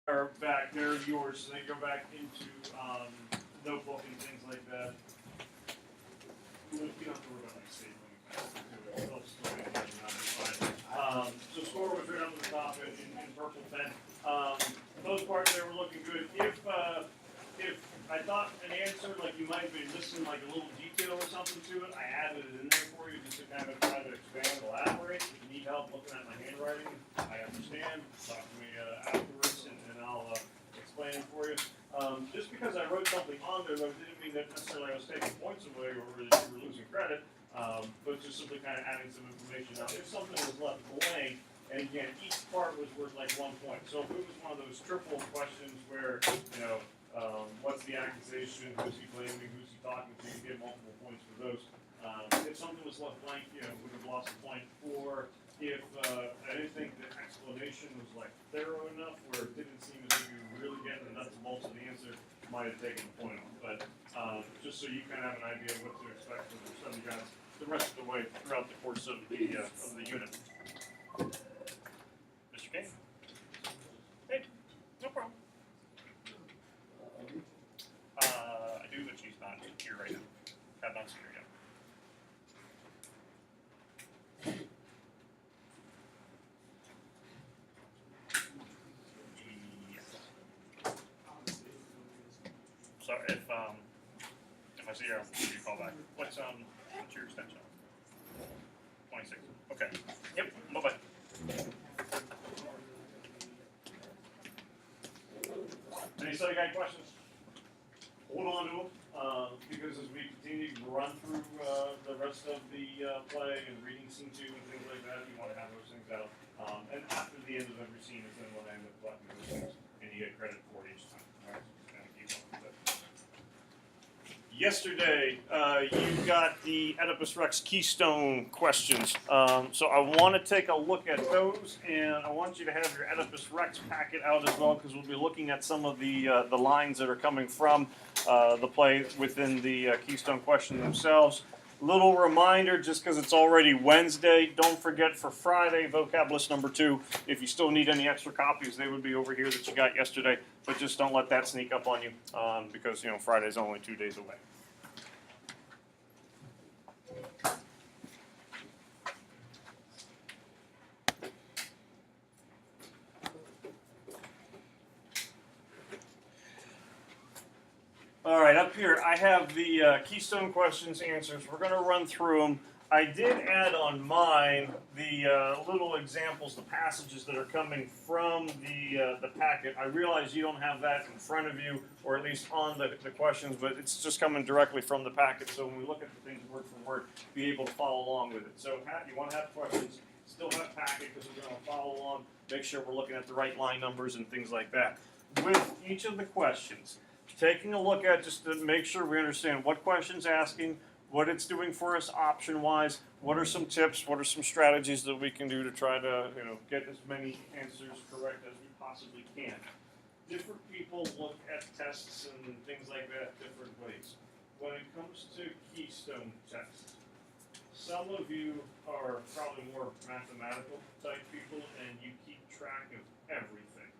are back. They're yours, so they go back into notebook and things like that. You don't have to worry about my statement. So score was right up at the top in purple pen. Most parts they were looking good. If I thought an answer like you might have been missing like a little detail or something to it, I added it in there for you just to kind of try to expand, elaborate. If you need help looking at my handwriting, I understand. Talk to me afterwards, and I'll explain it for you. Just because I wrote something on there, though, didn't mean that necessarily I was taking points away or you were losing credit, but just simply kind of adding some information. Now, if something was left blank, and again, each part was worth like 1 point. So if it was one of those triple questions where, what's the accusation, who's he blaming, who's he talking to, you get multiple points for those. If something was left blank, would have lost a point. Or if I didn't think the explanation was like thorough enough where it didn't seem as if you were really getting the nuts and bolts of the answer, might have taken a point off. But just so you kind of have an idea of what to expect from the study guides the rest of the way throughout the course of the unit. Mr. King? Hey, no problem. I do, but she's not here right now. Have not seen her yet. Sorry, if I see her, I'll give you a call back. What's your extension? 26. Okay. Yep. Bye bye. Any study guide questions? Hold on to them because as we continue to run through the rest of the play and reading scene 2 and things like that, you want to have those things out. And after the end of every scene is then when I end up collecting those things, and you get credit for it each time. All right, so kind of keep on with it. Yesterday, you got the Oedipus Rex Keystone questions. So I want to take a look at those, and I want you to have your Oedipus Rex packet out as well, because we'll be looking at some of the lines that are coming from the play within the Keystone question themselves. Little reminder, just because it's already Wednesday, don't forget for Friday, vocab list number 2. If you still need any extra copies, they would be over here that you got yesterday. But just don't let that sneak up on you, because Friday's only 2 days away. All right, up here I have the Keystone questions answers. We're going to run through them. I did add on mine the little examples, the passages that are coming from the packet. I realize you don't have that in front of you, or at least on the questions, but it's just coming directly from the packet. So when we look at the things word for word, be able to follow along with it. So you want to have questions, still have packet because we're going to follow along, make sure we're looking at the right line numbers and things like that. With each of the questions, taking a look at just to make sure we understand what question's asking, what it's doing for us option-wise, what are some tips, what are some strategies that we can do to try to get as many answers correct as we possibly can. Different people look at tests and things like that different ways. When it comes to Keystone tests, some of you are probably more mathematical type people and you keep track of everything.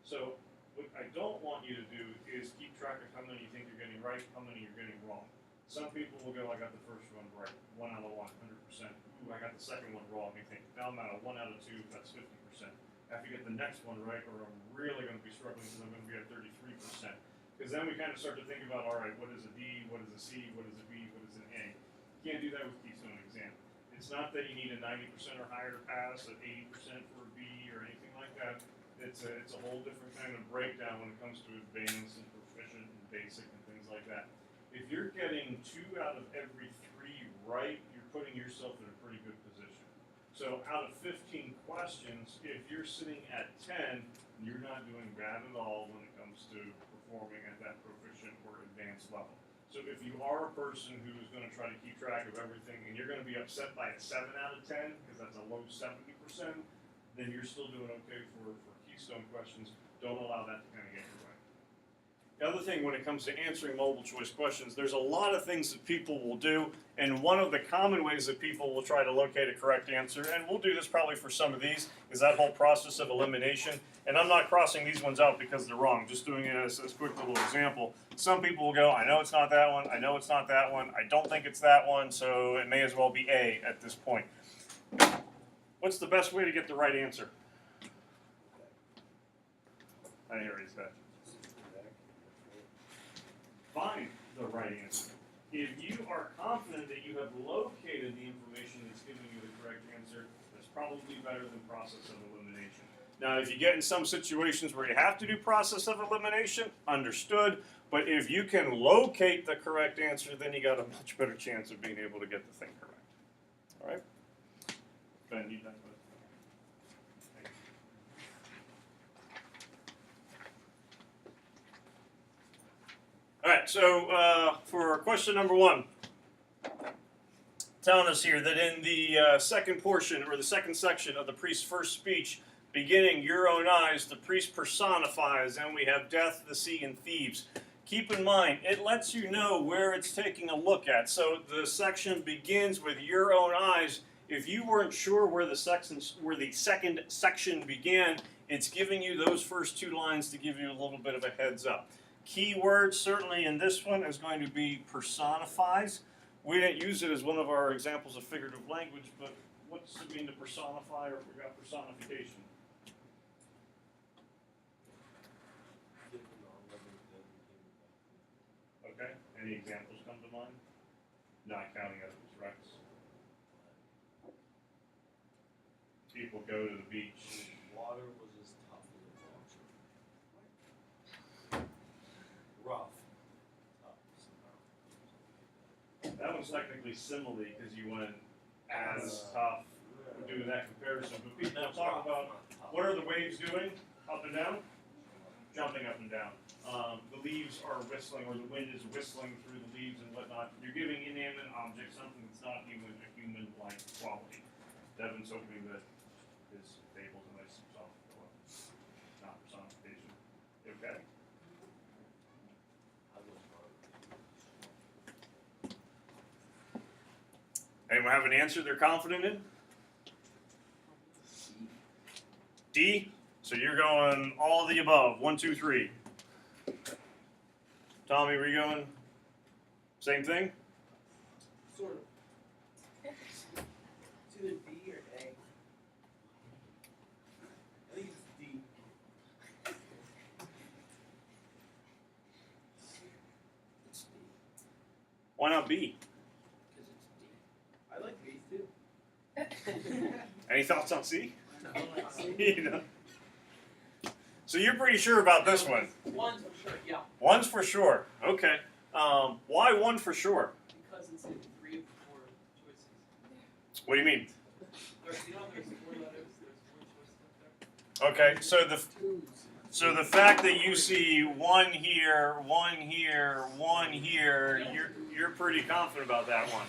So what I don't want you to do is keep track of how many you think you're getting right, how many you're getting wrong. Some people will go, I got the first one right, 1 out of 1, 100%. Ooh, I got the second one wrong. You think, now I'm at a 1 out of 2, that's 50%. After you get the next one right, or I'm really going to be struggling because I'm going to be at 33%. Because then we kind of start to think about, all right, what is a D, what is a C, what is a B, what is an A? You can't do that with Keystone exam. It's not that you need a 90% or higher to pass, an 80% for a B or anything like that. It's a whole different kind of breakdown when it comes to advanced and proficient and basic and things like that. If you're getting 2 out of every 3 right, you're putting yourself in a pretty good position. So out of 15 questions, if you're sitting at 10, you're not doing bad at all when it comes to performing at that proficient or advanced level. So if you are a person who is going to try to keep track of everything and you're going to be upset by a 7 out of 10, because that's a low 70%, then you're still doing okay for Keystone questions. Don't allow that to kind of get your way. The other thing when it comes to answering multiple choice questions, there's a lot of things that people will do, and one of the common ways that people will try to locate a correct answer, and we'll do this probably for some of these, is that whole process of elimination. And I'm not crossing these ones out because they're wrong, just doing it as a quick little example. Some people will go, I know it's not that one, I know it's not that one, I don't think it's that one, so it may as well be A at this point. What's the best way to get the right answer? I didn't hear what he said. Find the right answer. If you are confident that you have located the information that's giving you the correct answer, that's probably better than process of elimination. Now, if you get in some situations where you have to do process of elimination, understood. But if you can locate the correct answer, then you got a much better chance of being able to get the thing correct. All right? Ben, you done with it? All right, so for question number 1, telling us here that in the second portion, or the second section of the priest's first speech, beginning your own eyes, the priest personifies, and we have death, the sea, and thieves. Keep in mind, it lets you know where it's taking a look at. So the section begins with your own eyes. If you weren't sure where the second section began, it's giving you those first 2 lines to give you a little bit of a heads up. Key word certainly in this one is going to be personifies. We didn't use it as one of our examples of figurative language, but what's it mean to personify, or if we got personification? Okay, any examples come to mind? Not counting Oedipus Rex. People go to the beach. Water was as tough as a boxer. Rough. That one's technically simile because you went as tough doing that comparison. But people talk about what are the waves doing? Up and down? Jumping up and down. The leaves are whistling, or the wind is whistling through the leaves and whatnot. You're giving inanimate objects something that's not human, a human-like quality. Devin's hoping that his fable's a nice soft not personification. Okay? Anyone have an answer they're confident in? D? So you're going all of the above. 1, 2, 3. Tommy, were you going same thing? Sort of. It's either D or A. I think it's D. It's D. Why not B? Because it's D. I like B too. Any thoughts on C? I don't like C. You know? So you're pretty sure about this one. One's for sure, yeah. One's for sure. Okay. Why 1 for sure? Because it's in 3 of the 4 choices. What do you mean? There's 4 letters, there's 4 choices up there. Okay, so the fact that you see 1 here, 1 here, 1 here, you're pretty confident about that one.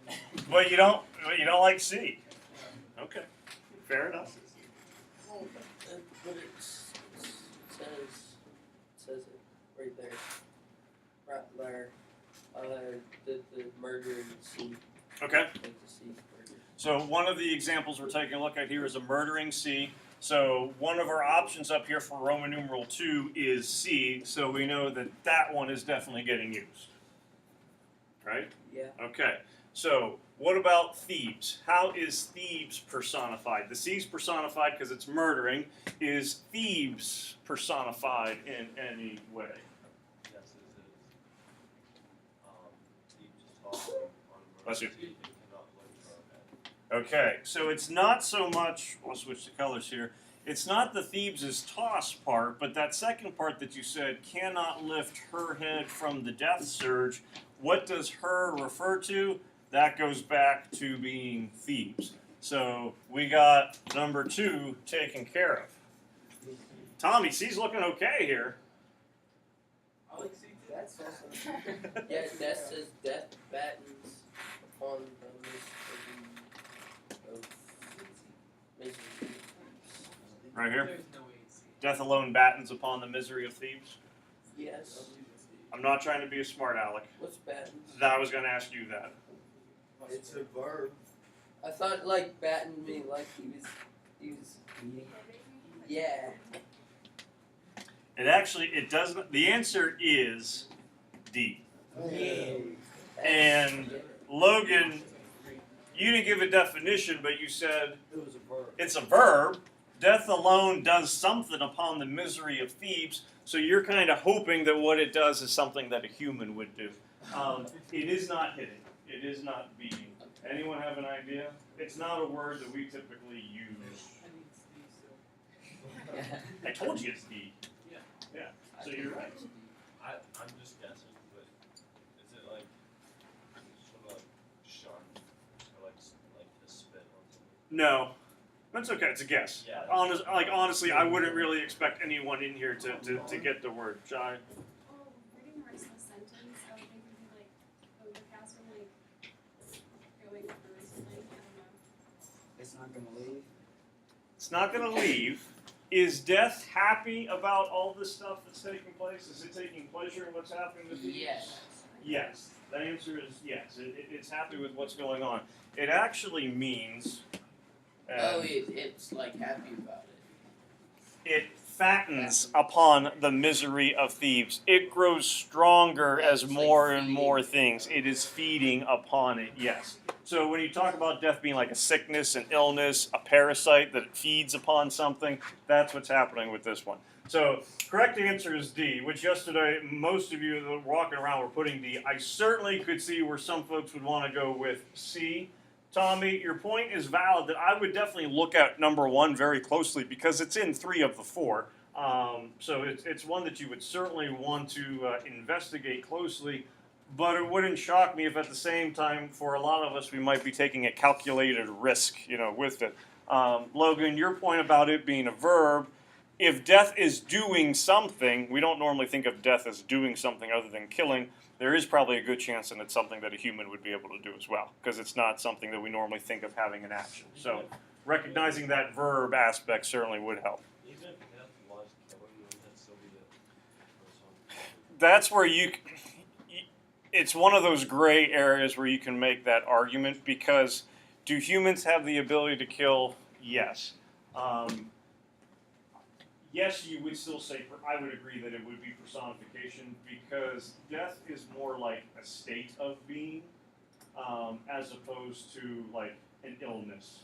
There's 1. But you don't like C. Okay. Fair enough. Well, but it says it right there. Right there. The murder in the sea. Okay. Like the sea murder. So one of the examples we're taking a look at here is a murdering C. So one of our options up here for Roman numeral 2 is C. So we know that that one is definitely getting used. Right? Yeah. Okay. So what about thieves? How is thieves personified? The C's personified because it's murdering. Is thieves personified in any way? Yes, it is. He just talks on Bless you. He cannot lift her head. Okay, so it's not so much, I'll switch the colors here, it's not the Thebes' toss part, but that second part that you said, cannot lift her head from the death surge. What does her refer to? That goes back to being Thebes. So we got number 2 taken care of. Tommy, C's looking okay here. I like C too. That's awesome. Yeah, that says death battens upon the misery. Right here. There's no way it's C. Death alone battens upon the misery of Thebes. Yes. I'm not trying to be a smart aleck. What's batten? I was going to ask you that. It's a verb. I thought like batten mean like he was. Yeah. It actually, it doesn't. The answer is D. Yeah. And Logan, you didn't give a definition, but you said It was a verb. it's a verb. Death alone does something upon the misery of Thebes. So you're kind of hoping that what it does is something that a human would do. It is not hitting. It is not beating. Anyone have an idea? It's not a word that we typically use. I told you it's D. Yeah. Yeah. So you're right. I'm just guessing, but is it like sort of like sharp or like to spit on something? No. That's okay. It's a guess. Yeah. Honestly, I wouldn't really expect anyone in here to get the word. Shy. Oh, reading the rest of the sentence, I would think it'd be like overcast or like going through something. I don't know. It's not gonna leave. It's not going to leave. Is death happy about all this stuff that's taking place? Is it taking pleasure in what's happening to people? Yes. Yes. The answer is yes. It's happy with what's going on. It actually means. It's like happy about it. It fattens upon the misery of Thebes. It grows stronger as more and more things. It is feeding upon it, yes. So when you talk about death being like a sickness, an illness, a parasite that feeds upon something, that's what's happening with this one. So correct answer is D, which yesterday most of you that were walking around were putting D. I certainly could see where some folks would want to go with C. Tommy, your point is valid that I would definitely look at number one very closely because it's in 3 of the 4. So it's one that you would certainly want to investigate closely, but it wouldn't shock me if at the same time, for a lot of us, we might be taking a calculated risk, with it. Logan, your point about it being a verb, if death is doing something, we don't normally think of death as doing something other than killing. There is probably a good chance that it's something that a human would be able to do as well, because it's not something that we normally think of having an action. So recognizing that verb aspect certainly would help. Even if death was killing, wouldn't that still be the person? That's where it's one of those gray areas where you can make that argument, because do humans have the ability to kill? Yes. Yes, you would still say, I would agree that it would be personification, because death is more like a state of being, as opposed to like an illness.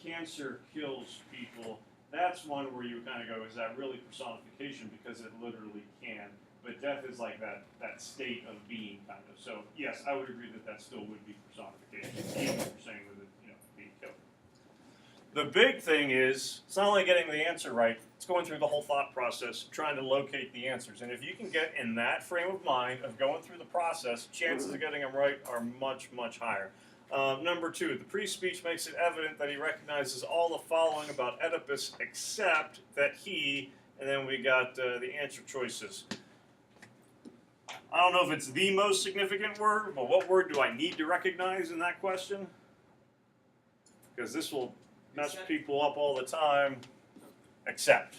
Cancer kills people. That's one where you kind of go, is that really personification? Because it literally can. But death is like that state of being, kind of. So yes, I would agree that still would be personification, even if you're saying with it, being killed. The big thing is, it's not only getting the answer right, it's going through the whole thought process, trying to locate the answers. And if you can get in that frame of mind of going through the process, chances of getting them right are much, much higher. Number 2, the priest's speech makes it evident that he recognizes all the following about Oedipus except that he, and then we got the answer choices. I don't know if it's the most significant word, but what word do I need to recognize in that question? Because this will mess people up all the time. Except.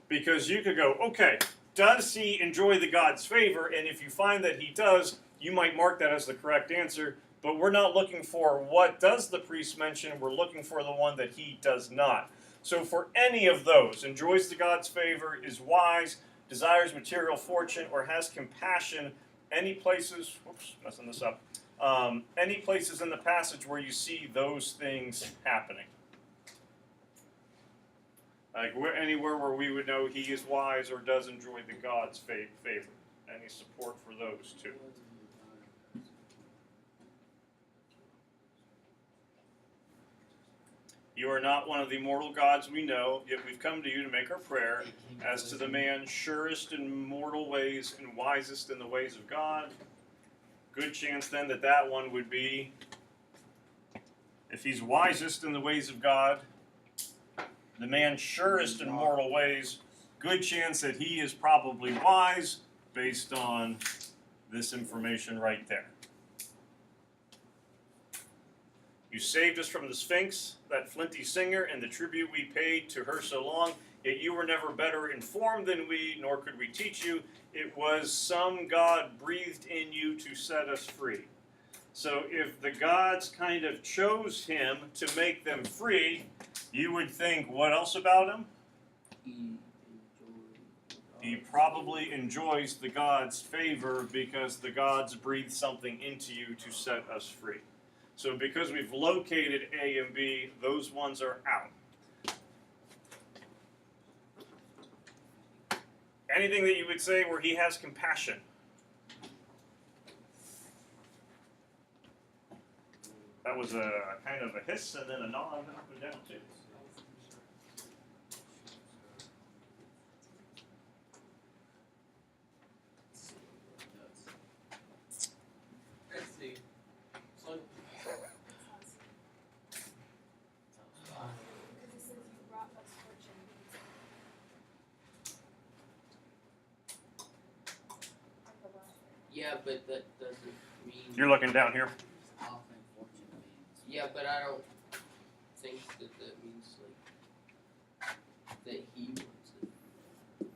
Because you could go, okay, does he enjoy the God's favor? And if you find that he does, you might mark that as the correct answer. But we're not looking for what does the priest mention. We're looking for the one that he does not. So for any of those, enjoys the God's favor, is wise, desires material fortune, or has compassion, any places, whoops, messing this up, any places in the passage where you see those things happening. Like anywhere where we would know he is wise or does enjoy the God's favor. Any support for those two? You are not one of the mortal gods we know, yet we've come to you to make our prayer as to the man surest in mortal ways and wisest in the ways of God. Good chance then that one would be, if he's wisest in the ways of God, the man surest in mortal ways, good chance that he is probably wise based on this information right there. You saved us from the Sphinx, that flinty singer, and the tribute we paid to her so long. Yet you were never better informed than we, nor could we teach you. It was some God breathed in you to set us free. So if the gods kind of chose him to make them free, you would think, what else about him? He probably enjoys the gods' favor because the gods breathed something into you to set us free. So because we've located A and B, those ones are out. Anything that you would say where he has compassion? That was a kind of a hiss and then a nod up and down too. Let's see. So, Because it says you brought us fortune. At the last word. yeah, but that doesn't mean. You're looking down here. Often fortune means. Yeah, but I don't think that means like that he wants it.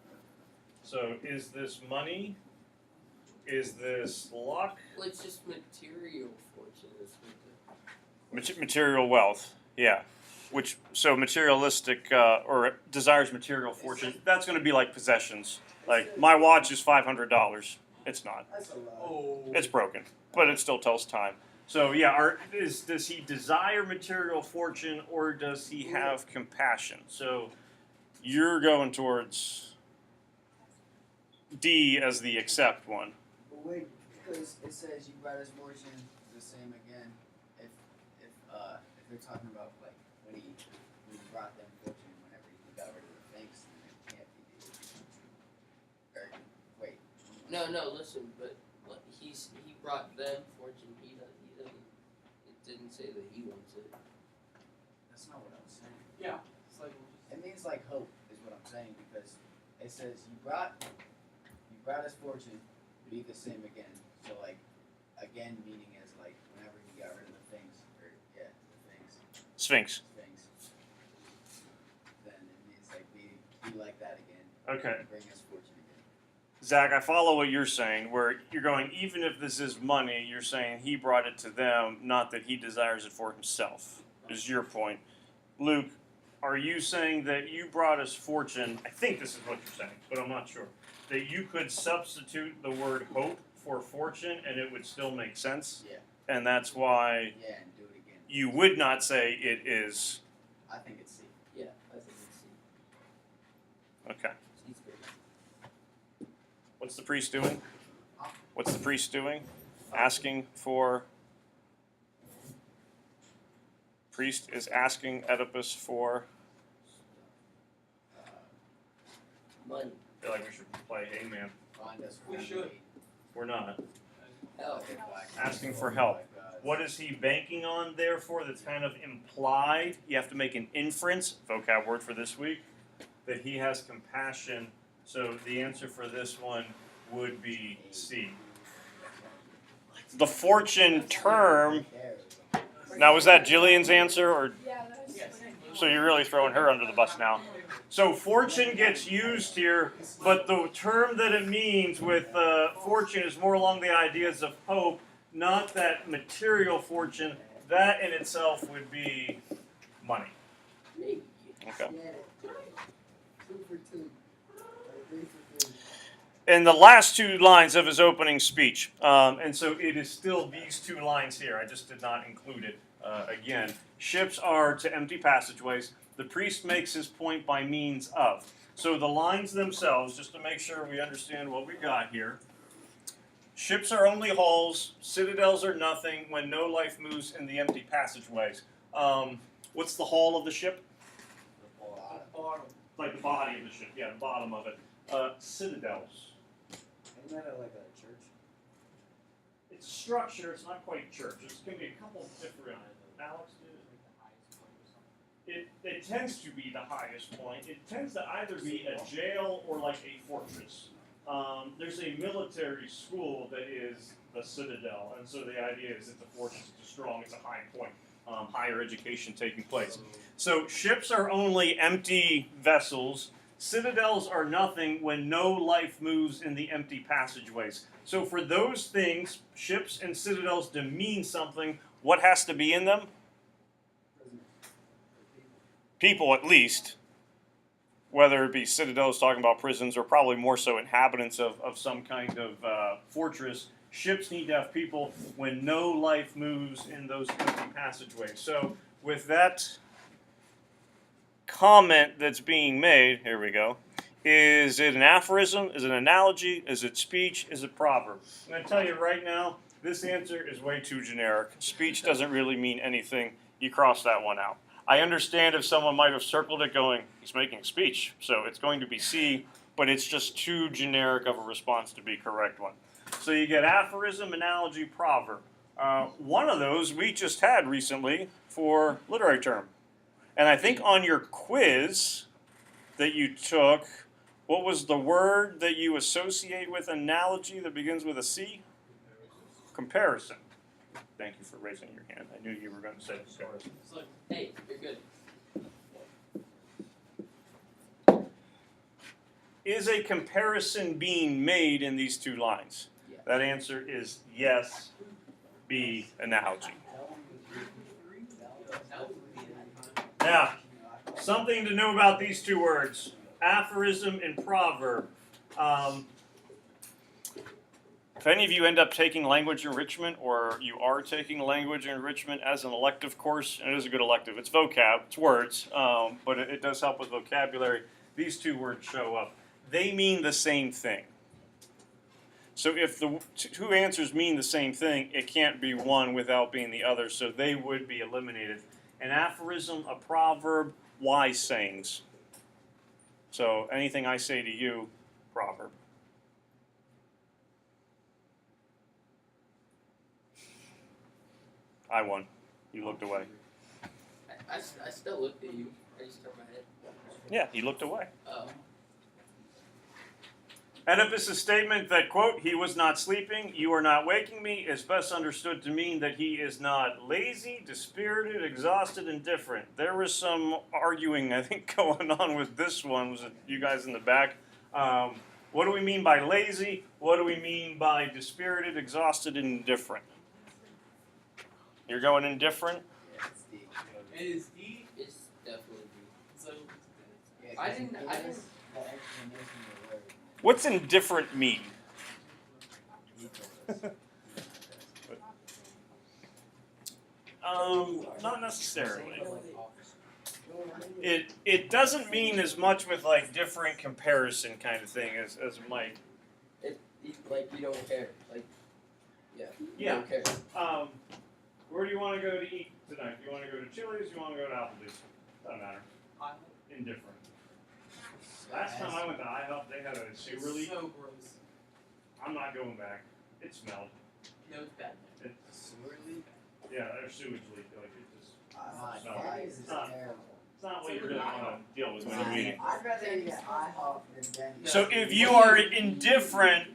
So is this money? Is this luck? Well, it's just material fortune. Is what Material wealth, yeah. Which so materialistic or desires material fortune. That's going to be like possessions. Like my watch is $500. It's not. That's a lot. Oh. It's broken, but it still tells time. So yeah, does he desire material fortune or does he have compassion? So you're going towards D as the accept one. But wait, because it says you brought his fortune the same again. If they're talking about like when he brought them fortune whenever he got rid of the things, then it can't be the. Or wait. No, listen, but he brought them fortune. He doesn't. It didn't say that he wants it. That's not what I was saying. Yeah. It's like It means like hope is what I'm saying because it says you brought his fortune, be the same again. So like again meaning as like whenever he got rid of the things or the things. Sphinx. Then it means like be like that again. Okay. And bring us fortune again. Zach, I follow what you're saying, where you're going, even if this is money, you're saying he brought it to them, not that he desires it for himself, is your point. Luke, are you saying that you brought us fortune? I think this is what you're saying, but I'm not sure. That you could substitute the word hope for fortune and it would still make sense? Yeah. And that's why Yeah, and do it again. you would not say it is. I think it's C. Yeah, I think it's Okay. C's good. What's the priest doing? What's the priest doing? Asking for. Priest is asking Oedipus for. Money. I feel like we should play Hangman. Find us We one should. way. We're not. Help. Asking for help. What is he banking on, therefore, that's kind of implied? You have to make an inference, vocab word for this week, that he has compassion. So the answer for this one would be C. The fortune term. Now, was that Jillian's answer, or Yeah, that was Yes. so you're really throwing her under the bus now? So fortune gets used here, but the term that it means with fortune is more along the ideas of hope, not that material fortune. That in itself would be money. Maybe. Okay. Yeah. 2 for 2. 3 for 3. In the last two lines of his opening speech, and so it is still these two lines here. I just did not include it again. Ships are to empty passageways. The priest makes his point by means of. So the lines themselves, just to make sure we understand what we got here. Ships are only hulls. Citadels are nothing when no life moves in the empty passageways. What's the hull of the ship? Bottom. Like the body of the ship. Yeah, the bottom of it. Citadels. Isn't that like a church? It's a structure. It's not quite church. It's going to be a couple of different. Alex, it tends to be the highest point. It tends to either be a jail or like a fortress. There's a military school that is the citadel, and so the idea is it's a fortress, it's strong, it's a high point. higher education taking place. So ships are only empty vessels. Citadels are nothing when no life moves in the empty passageways. So for those things, ships and citadels to mean something, what has to be in them? People, at least. Whether it be citadels talking about prisons or probably more so inhabitants of some kind of fortress, ships need to have people when no life moves in those empty passageways. So with that comment that's being made, here we go, is it an aphorism, is it an analogy, is it speech, is it proverb? I'm going to tell you right now, this answer is way too generic. Speech doesn't really mean anything. You cross that one out. I understand if someone might have circled it going, he's making a speech, so it's going to be C, but it's just too generic of a response to be a correct one. So you get aphorism, analogy, proverb. One of those we just had recently for literary term. And I think on your quiz that you took, what was the word that you associate with analogy that begins with a C? Comparison. Thank you for raising your hand. I knew you were going to say comparison. It's like, hey, you're good. Is a comparison being made in these two lines? Yeah. That answer is yes, B, analogy. Now, something to know about these two words, aphorism and proverb. If any of you end up taking language enrichment, or you are taking language enrichment as an elective course, and it is a good elective, it's vocab, it's words, but it does help with vocabulary, these two words show up. They mean the same thing. So if the two answers mean the same thing, it can't be one without being the other, so they would be eliminated. An aphorism, a proverb, wise sayings. So anything I say to you, proverb. I won. You looked away. I still looked at you. I just turned my head. Yeah, he looked away. Oh. Oedipus' statement that, quote, he was not sleeping, you are not waking me, is best understood to mean that he is not lazy, dispirited, exhausted, indifferent. There was some arguing, I think, going on with this one. Was it you guys in the back? What do we mean by lazy? What do we mean by dispirited, exhausted, and indifferent? You're going indifferent? Yeah, it's D. It is D. It's definitely D. So Yeah, I 'cause didn't- it I is didn't- the explanation of the word. What's indifferent mean? He told us. Not necessarily. It doesn't mean as much with like different comparison kind of thing as might. Like you don't care. Like, yeah. You Yeah. don't care. Where do you want to go to eat tonight? Do you want to go to Chili's? Do you want to go to Applebee's? Doesn't matter. Indifferent. Last time I went to IHOP, they had a sewer leak. so gross. I'm not going back. It smelled. No, it's bad. Sewer leak? Yeah, their sewage leak. Like it just. No. That is It's not- terrible. It's not what you really want to deal with when you're eating. I'd rather eat at IHOP than Denny's. So if you are indifferent,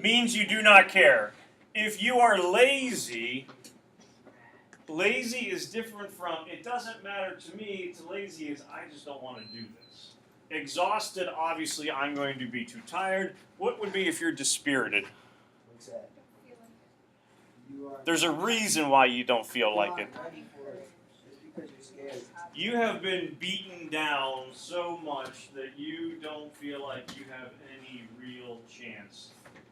means you do not care. If you are lazy, lazy is different from it doesn't matter to me to lazy is I just don't want to do this. Exhausted, obviously I'm going to be too tired. What would be if you're dispirited? What's that? You are There's a reason why you don't feel like it. not ready for it. Just because you're scared. You have been beaten down so much that you don't feel like you have any real chance.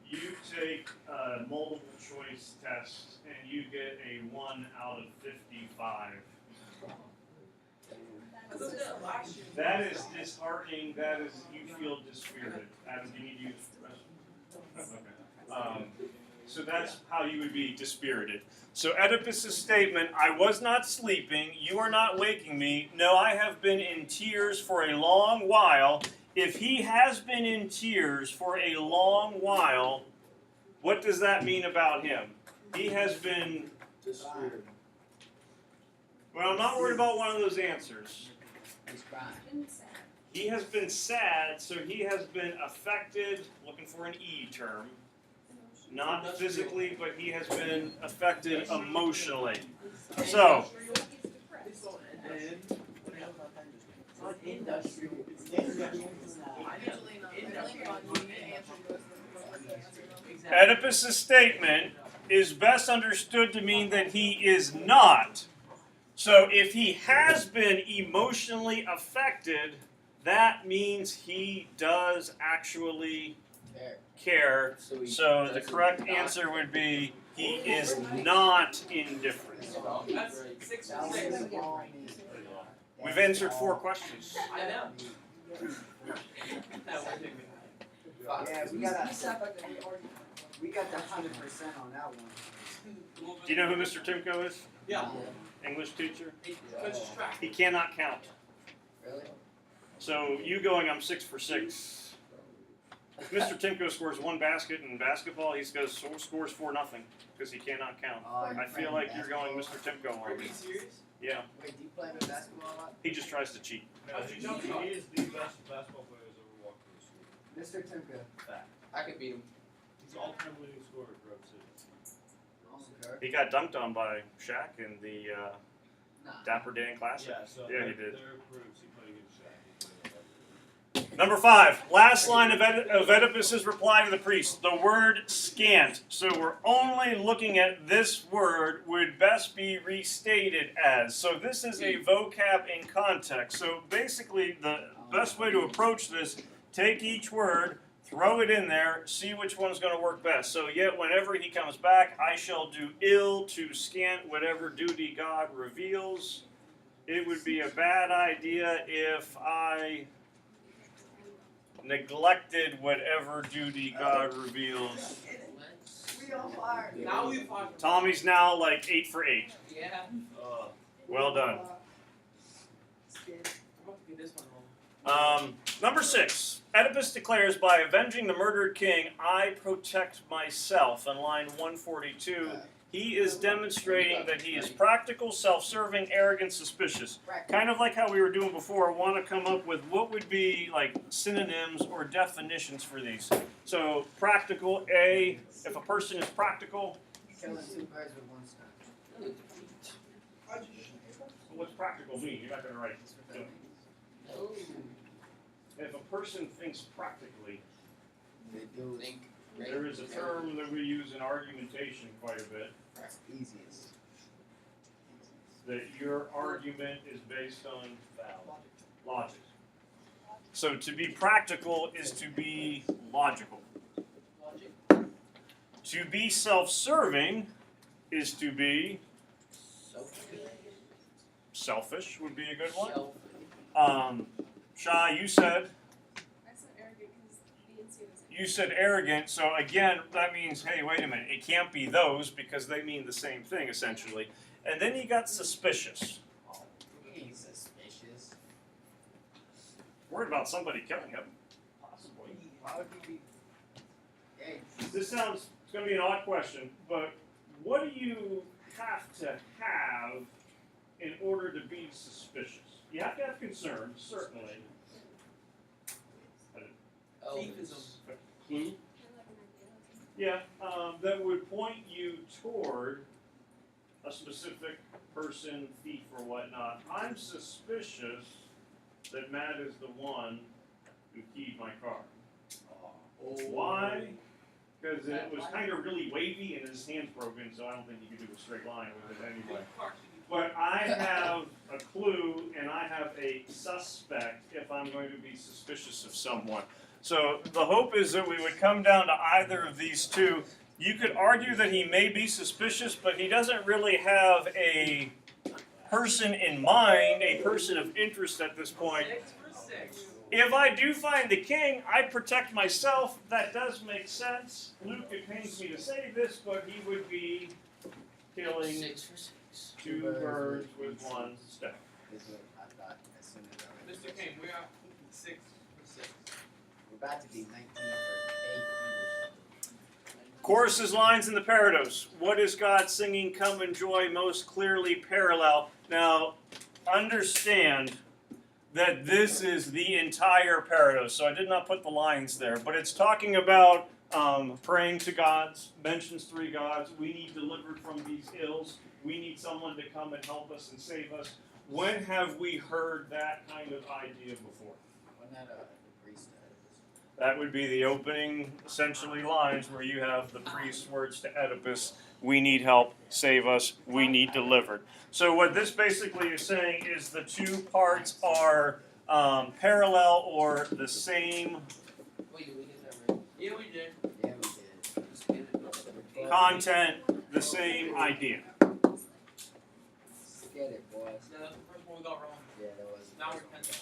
You take a multiple choice test and you get a 1 out of 55. I looked at it last year. That is disheartening. That is, you feel dispirited. Adam, do you need to use the restroom? Okay. So that's how you would be dispirited. So Oedipus' statement, I was not sleeping, you are not waking me, no, I have been in tears for a long while. If he has been in tears for a long while, what does that mean about him? He has been, Dispirited. well, I'm not worried about one of those answers. He's crying. Been sad. He has been sad, so he has been affected, looking for an E term, not physically, but he has been affected emotionally. So, Industrial. Oedipus's statement is best understood to mean that he is not. So if he has been emotionally affected, that means he does actually care. So he So the doesn't correct not answer would be he is not indifferent. That's 6 for 6. We've answered 4 questions. I know. Yeah, we got the 100% on that one. Do you know who Mr. Timko is? Yeah. English teacher? He coaches track. He cannot count. Really? So you going, I'm 6 for 6. If Mr. Timko scores 1 basket in basketball, he scores 4-0 because he cannot count. I feel like you're going Mr. Timko Are on we me. serious? Yeah, Wait, do you play with basketball a lot? he just tries to cheat. How'd you jump He shot? is the best basketball player who's ever walked through the school. Mr. Timka. Fact. I could beat him. He's all-time leading scorer at Grove City. Okay. He got dunked on by Shaq in the Nah. Dapper Dan Classic. Yeah, so Yeah, he that- did. There proves he played against Shaq. He played against Number 5, last line of Oedipus's reply to the priest, the word scant. So we're only looking at this word would best be restated as. So this is a vocab in context. So basically the best way to approach this, take each word, throw it in there, see which one's going to work best. So yet whenever he comes back, I shall do ill to scant whatever duty God reveals. It would be a bad idea if I neglected whatever duty God reveals. Now we fought. Tommy's now like 8 for 8. Yeah. Well done. I'm about to get this one wrong. Number 6. Oedipus declares, by avenging the murdered king, I protect myself. In line 142, he is demonstrating that he is practical, self-serving, arrogant, suspicious. Kind of like how we were doing before, want to come up with what would be like synonyms or definitions for these. So practical, A, if a person is practical, Killing 2 birds with 1 stone. what's practical mean? You're not going to write. That's what that means. No. If a person thinks practically, They do it. Think. there is a term that we use in argumentation quite a bit, That's easiest. that your argument is based on logic. So to be practical is to be logical. Logic. To be self-serving is to be selfish would be a good one. Shelf. Shah, you said I said arrogant because B and C was you said arrogant, so again, that means, hey, wait a minute, it can't be those because they mean the same thing essentially. And then you got suspicious. He ain't suspicious. Worried about somebody killing him, possibly. Why would he be? Hey, This sounds, it's going to be an odd question, but what do you have to have in order to be suspicious? You have to have concerns, certainly. Elements. A clue? Yeah, that would point you toward a specific person, thief, or whatnot. I'm suspicious that Matt is the one who keyed my car. Why? Because it was kind of really wavy and his hand's broken, so I don't think you could do a straight line with it anyway. But I have a clue and I have a suspect if I'm going to be suspicious of someone. So the hope is that we would come down to either of these two. You could argue that he may be suspicious, but he doesn't really have a person in mind, a person of interest at this point. 6 for 6. If I do find the king, I protect myself. That does make sense. Luke, it pains me to say this, but he would be killing 6 for 6. 2 birds with 1 stone. is what I thought as soon as I read Mr. this. Kane, we are 6 for 6. We're about to be 19 for 8. Chorus's lines in the Parados. What is God singing, come and joy, most clearly parallel. Now, understand that this is the entire Parados, so I did not put the lines there, but it's talking about praying to gods, mentions 3 gods. We need delivered from these ills. We need someone to come and help us and save us. When have we heard that kind of idea before? Wasn't that the priest Oedipus? That would be the opening, essentially, lines where you have the priest's words to Oedipus, we need help, save us, we need delivered. So what this basically is saying is the two parts are parallel or the same Wait, did we get that right? Yeah, we did. Yeah, we did. Just get it. content, the same idea. Get it, boys. Yeah, that's the first one we got wrong. Yeah, that was. Now we're 10-10.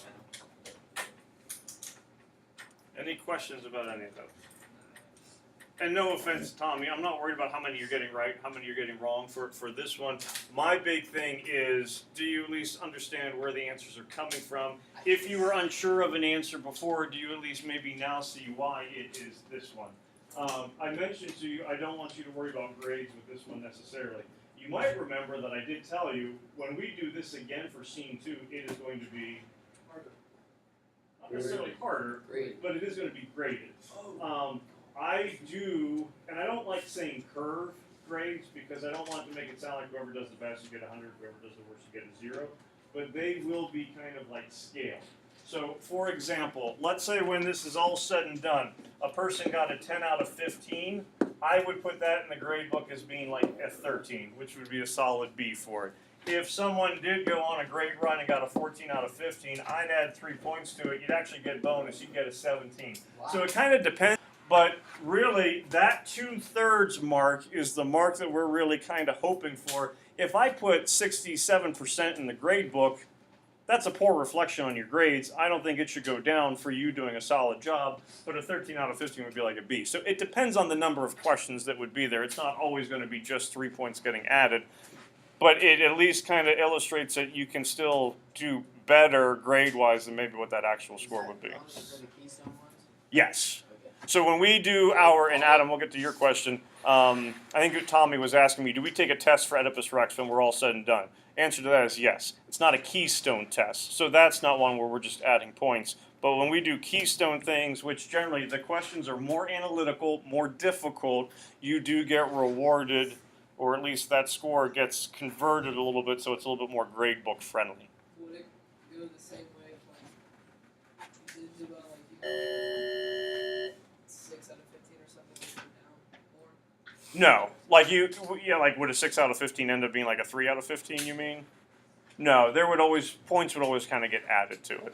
Any questions about any of those? And no offense, Tommy, I'm not worried about how many you're getting right, how many you're getting wrong for this one. My big thing is, do you at least understand where the answers are coming from? If you were unsure of an answer before, do you at least maybe now see why it is this one? I mentioned to you, I don't want you to worry about grades with this one necessarily. You might remember that I did tell you, when we do this again for scene 2, it is going to be not necessarily harder, Great. but it is going to be graded. I do, and I don't like saying curve grades because I don't want to make it sound like whoever does the best you get 100, whoever does the worst you get a 0, but they will be kind of like scale. So, for example, let's say when this is all said and done, a person got a 10 out of 15, I would put that in the grade book as being like a 13, which would be a solid B for it. If someone did go on a great run and got a 14 out of 15, I'd add 3 points to it. You'd actually get bonus. You'd get a 17. Wow. So it kind of depends. But really, that 2/3 mark is the mark that we're really kind of hoping for. If I put 67% in the grade book, that's a poor reflection on your grades. I don't think it should go down for you doing a solid job, but a 13 out of 15 would be like a B. So it depends on the number of questions that would be there. It's not always going to be just 3 points getting added, but it at least kind of illustrates that you can still do better grade-wise than maybe what that actual score would be. Is that bonus for the Keystone ones? Yes. Okay. So when we do our, and Adam, we'll get to your question. I think Tommy was asking me, do we take a test for Oedipus Rex when we're all said and done? Answer to that is yes. It's not a Keystone test, so that's not one where we're just adding points. But when we do Keystone things, which generally the questions are more analytical, more difficult, you do get rewarded, or at least that score gets converted a little bit, so it's a little bit more grade book friendly. Would it go the same way if like you did like you 6 out of 15 or something would go down more? No, like like would a 6 out of 15 end up being like a 3 out of 15? You mean? No, points would always kind of get added to it.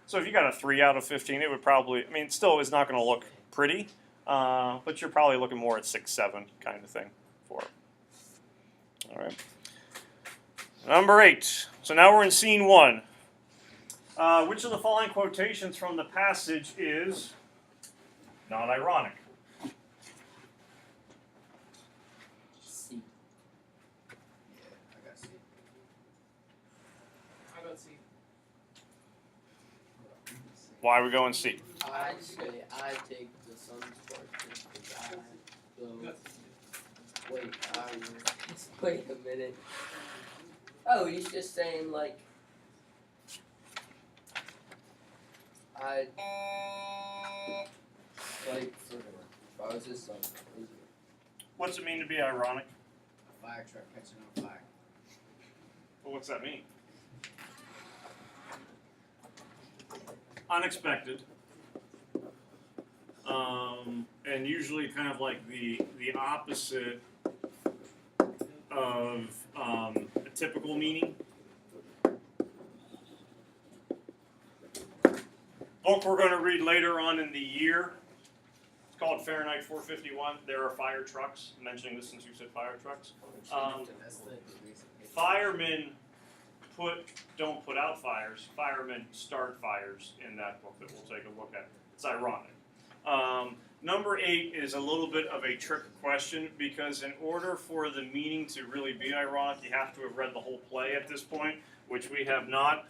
So if you got a 3 out of 15, it would probably, I mean, it still is not going to look pretty, but you're probably looking more at 6, 7 kind of thing for it. All right. Number 8. So now we're in scene 1. Which of the following quotations from the passage is not ironic? C. Yeah, I got C. I got C. Why are we going C? I say I take the sun's part just because I You go. got C. Wait, wait a minute. Oh, he's just saying like I like if I was his son. What's it mean to be ironic? A fire truck catching on fire. Well, what's that mean? Unexpected. And usually kind of like the opposite of a typical meaning. Book we're going to read later on in the year. It's called Fahrenheit 451. There are fire trucks. I'm mentioning this since you said fire trucks. That's the reason. Firemen don't put out fires. Firemen start fires in that book that we'll take a look at. It's ironic. Number 8 is a little bit of a trick question because in order for the meaning to really be ironic, you have to have read the whole play at this point, which we have not.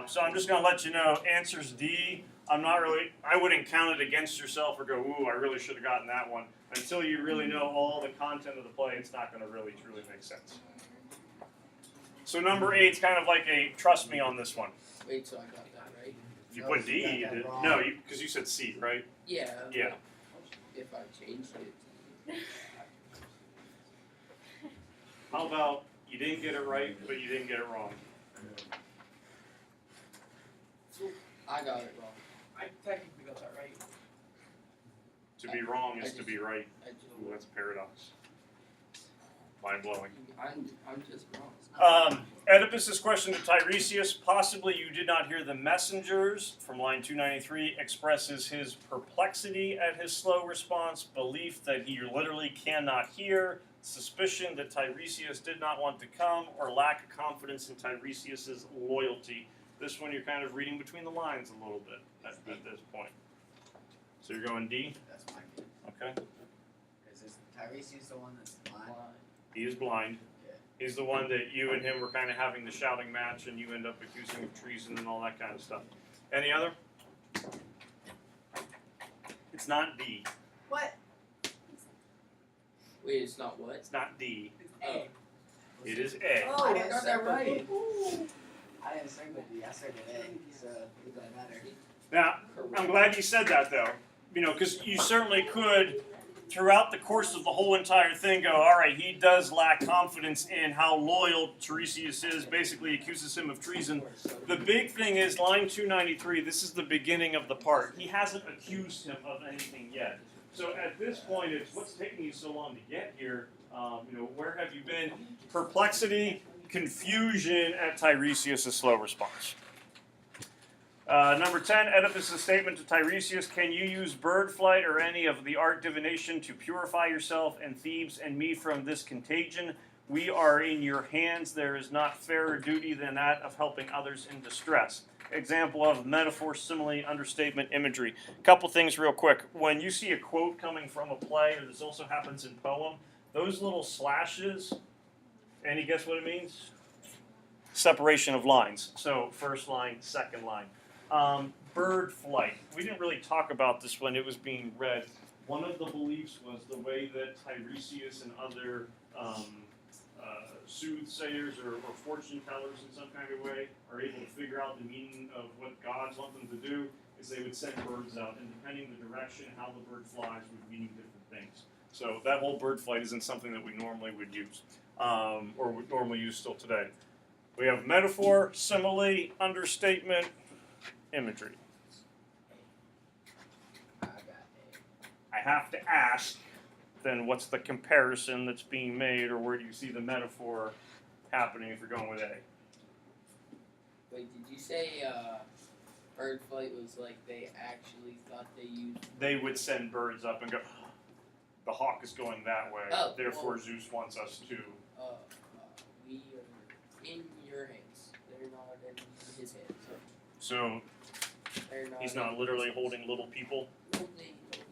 So I'm just going to let you know, answer's D. I wouldn't count it against yourself or go, ooh, I really should have gotten that one. Until you really know all the content of the play, it's not going to really truly make sense. So number 8 is kind of like a trust me on this one. Wait, so I got that right? If you No, put you got D, you that did. wrong. No, because you said C, right? Yeah. Yeah. If I changed it. How about you didn't get it right, but you didn't get it wrong? I got it wrong. I technically got that right. To be wrong is I to be right. I just, Ooh, that's a paradox. Mind blowing. I'm just wrong. Oedipus's question to Tiresias, possibly you did not hear the messengers, from line 293, expresses his perplexity at his slow response, belief that he literally cannot hear, suspicion that Tiresias did not want to come, or lack of confidence in Tiresias's loyalty. This one you're kind of reading between the lines a little bit at this point. So you're going D? That's my view. Okay. Because is Tiresias the one that's blind? He is blind. Yeah. He's the one that you and him were kind of having the shouting match, and you end up accusing him of treason and all that kind of stuff. Any other? It's not D. What? Wait, it's not what? It's not D. It's A. It is A. Oh, I got that right. I didn't circle D, I circled A, so it doesn't matter. Now, I'm glad you said that, though. You know, because you certainly could, throughout the course of the whole entire thing, go, all right, he does lack confidence in how loyal Tiresias is, basically accuses him of treason. The big thing is, line 293, this is the beginning of the part. He hasn't accused him of anything yet. So at this point, it's what's taking you so long to get here? You know, where have you been? Perplexity, confusion at Tiresias' slow response. Number 10, Oedipus' statement to Tiresias, can you use bird flight or any of the art divination to purify yourself and Thebes and me from this contagion? We are in your hands. There is not fairer duty than that of helping others in distress. Example of metaphor, simile, understatement, imagery. Couple things real quick. When you see a quote coming from a play, or this also happens in poem, those little slashes, any guess what it means? Separation of lines. So first line, second line. Bird flight. We didn't really talk about this when it was being read. One of the beliefs was the way that Tiresias and other soothsayers or fortune tellers in some kind of way are able to figure out the meaning of what gods want them to do is they would send birds out, and depending the direction, how the bird flies would mean different things. So that whole bird flight isn't something that we normally would use, or would normally use still today. We have metaphor, simile, understatement, imagery. I got A. I have to ask, then what's the comparison that's being made, or where do you see the metaphor happening if you're going with A? Wait, did you say bird flight was like they actually thought they used? They would send birds up and go, the hawk is going that way, Oh, therefore oh. Zeus wants us to. We are in your hands. They're not in his hands. So They're not. he's not literally holding little people. No,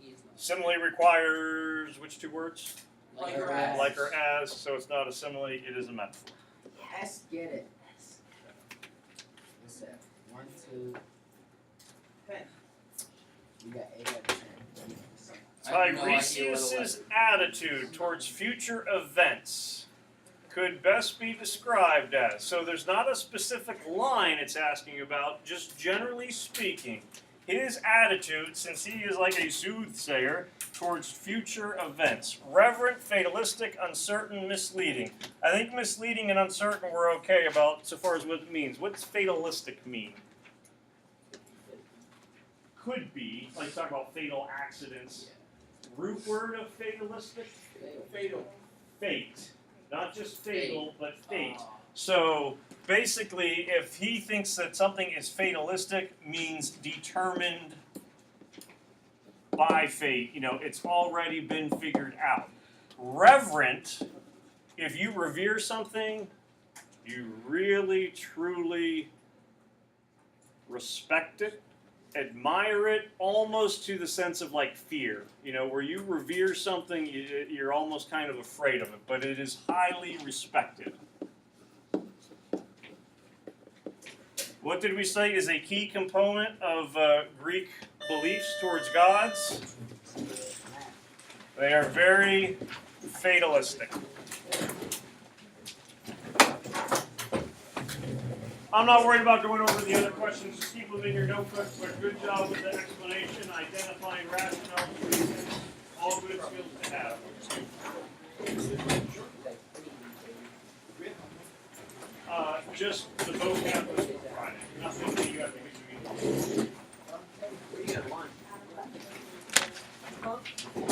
he is not. Simile requires which two words? Like or her as. ass. Like or as, so it's not a simile, it is a metaphor. Yes, get it. What's that? 1, 2. 10. You got 8 out of 10. I have no idea what it Tiresias' was. attitude towards future events could best be described as, so there's not a specific line it's asking about, just generally speaking, his attitude, since he is like a soothsayer, towards future events. Reverent, fatalistic, uncertain, misleading. I think misleading and uncertain we're okay about so far as what it means. What's fatalistic mean? Could be, like talk about fatal accidents. Root word of fatalistic? Fatal. Fate. Not just fatal, but fate. Ah. So basically, if he thinks that something is fatalistic, means determined by fate. You know, it's already been figured out. Reverent, if you revere something, you really, truly respect it, admire it, almost to the sense of like fear. You know, where you revere something, you're almost kind of afraid of it, but it is highly respected. What did we say is a key component of Greek beliefs towards gods? They are very fatalistic. I'm not worried about going over the other questions. Just keep them in your notebook. But good job with the explanation, identifying rationale, reasons, all good skills to have. Just the vocab was provided. Nothing that you have to communicate. You got one. Out of that.